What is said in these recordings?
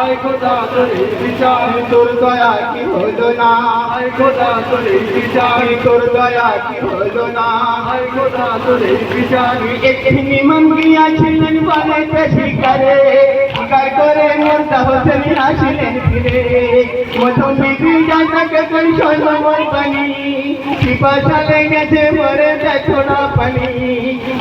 হায় খোদা তোর এই বিচার, তোর দয়া কি হলো না, হায় খোদা তোর এই বিচার, তোর দয়া কি হলো না। হায় খোদা তোর এই বিচার। একটি ইমাম গিয়াছিলেন বলে শিকারে, শিকার করে মোর্তা হোসেন আসিলেন ফিরে। মধু বিবি যাকে কই সলমর পানি, পিপাসা লেগেছে মরে দেখো না পানি।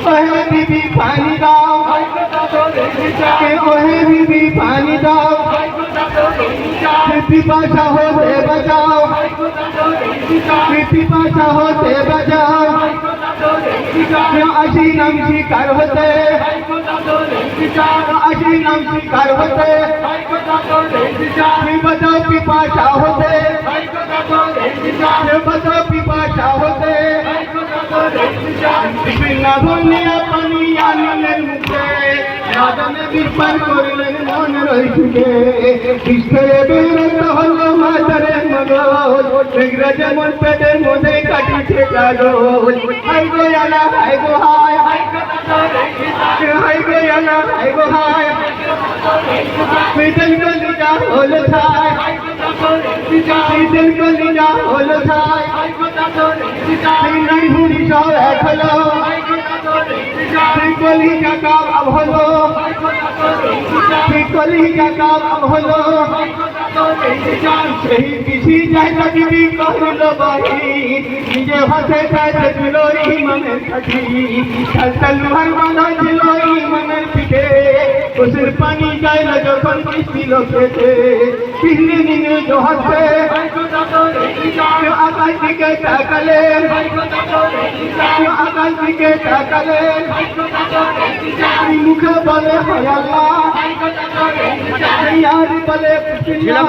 ওহে বিবি পানি দাও, হায় খোদা তোর এই বিচার, ওহে বিবি পানি দাও, হায় খোদা তোর এই বিচার, পিপাসা হতে বাঁচাও, হায় খোদা তোর এই বিচার, পিপাসা হতে বাঁচাও। হায় খোদা তোর এই বিচার, আসিলাম শিকার হতে, হায় খোদা তোর এই বিচার, আসিলাম শিকার হতে, হায় খোদা তোর এই বিচার, বাঁচাও পিপাসা হতে, হায় খোদা তোর এই বিচার, বাঁচাও পিপাসা হতে। হায় খোদা তোর এই বিচার। বিনা বলিয়া পানি আনিলেন মুখে, রাজনে বিস্তার করিলেন মন রইছে। কৃষ্ণের বিরত হলো মাতারে মগজ, ইংরেজ যেমন পেটের মধ্যে কাটিছে কাগজ। হাই গো আলা হাই গো হায়, হায় খোদা তোর এই বিচার, হাই গো আলা হাই গো হায়। মিটল কলিজা হলো ছায়, হায় খোদা তোর এই বিচার, মিটল কলিজা হলো ছায়। হায় খোদা তোর এই বিচার, নাই হুড়ি সব এক হলো, হায় খোদা তোর এই বিচার, কলিজা কাম আব হলো, হায় খোদা তোর এই বিচার, কলিজা কাম আব হলো। হায় খোদা তোর এই বিচার। সেই পিছি যায় তাকিবি কহিল বাহি, নিজে হাতে কাছে ছিল ইমানের কাঠি। সালসালুহার বাঁধা ছিল ইমানের পিঠে, ওসের পানি যায় না যখন বৃষ্টি লোকেছে। পিছলি দিনে জোহাতে হায় খোদা তোর এই বিচার, আকাশ দিকে তাকালেন, হায় খোদা তোর এই বিচার, আকাশ দিকে তাকালেন। হায় খোদা তোর এই বিচার, মুখে বলে হয় আল্লাহ, হায় খোদা তোর এই বিচার, আর বলে বিসমিল্লাহ।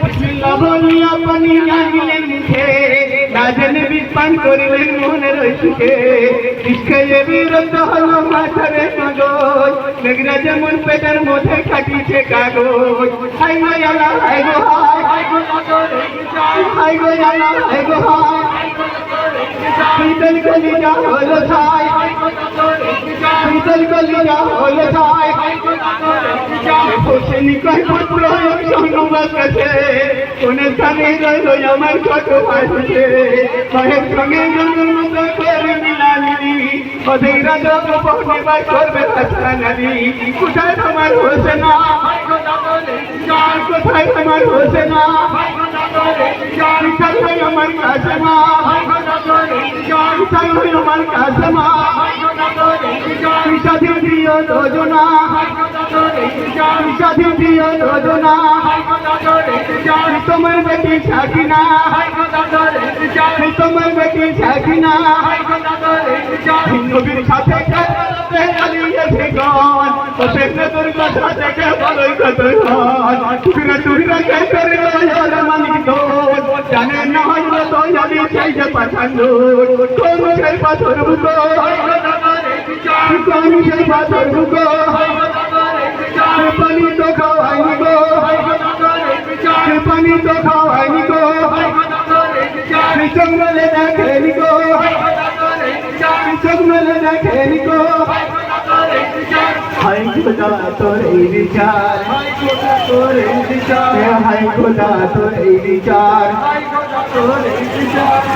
বিসমিল্লাহ বলিয়া পানি আনিলেন মুখে, রাজনে বিস্পান করিলেন মনের সুখে। ইস্কে বিরত হলো মাথারে মগজ, মেঘরা যেমন পেটের মধ্যে কাটিছে কাগজ। হাই গো আল্লাহ হাই গো হায়, হায় খোদা তোর এই বিচার, হাই গো আল্লাহ হাই গো হায়। হায় খোদা তোর এই বিচার, শীতল কলিজা হলো ছায়, হায় খোদা তোর এই বিচার, শীতল কলিজা হলো ছায়। হায় খোদা তোর এই বিচার। হোসেনি কয় পুত্র সংবাদ কাছে, কোনের স্থানে রইল আমার ছোট ভাইছে। কয়েক সঙ্গে জন্মের মতো করে মিলালি, ওদের রাজা পৌঁছিবার করবে হাসানালি। কোথায় তোমার হোসেনা, হায় খোদা তোর এই বিচার, কোথায় তোমার হোসেনা, হায় খোদা তোর এই বিচার, কোথায় আমার কাসেমা, হায় খোদা তোর এই বিচার, কোথায় আমার কাসেমা। হায় খোদা তোর এই বিচার, সাথী প্রিয় যোজনা, হায় খোদা তোর এই বিচার, সাথী প্রিয় যোজনা। হায় খোদা তোর এই বিচার, তোমার বেটি সাকিনা, হায় খোদা তোর এই বিচার, তোমার বেটি সাকিনা। হায় খোদা তোর এই বিচার, নবীর সাথে কাটাতে চালিয়েছে গান, ও সেখানে তোর কথা দেখে বড়ই কত গান। টুকরা কে করে ওর মালিক দোল, জানে না হইলো তো জানি সেই যে পাঠান দোল। কোন সেই পাথর বুকো, হায় খোদা তোর এই বিচার, কোন সেই পাথর বুকো। হায় খোদা তোর এই বিচার, পানি তো খাওয়াইনি গো, হায় খোদা তোর এই বিচার, পানি তো খাওয়াইনি গো। হায় খোদা তোর এই বিচার, জঙ্গলে দেখেনি গো, হায় খোদা তোর এই বিচার, জঙ্গলে দেখেনি গো। হায় খোদা তোর এই বিচার, হাই খোদা তোর এই বিচার, হায় খোদা তোর এই বিচার, হাই খোদা তোর এই বিচার। হায় খোদা তোর এই বিচার।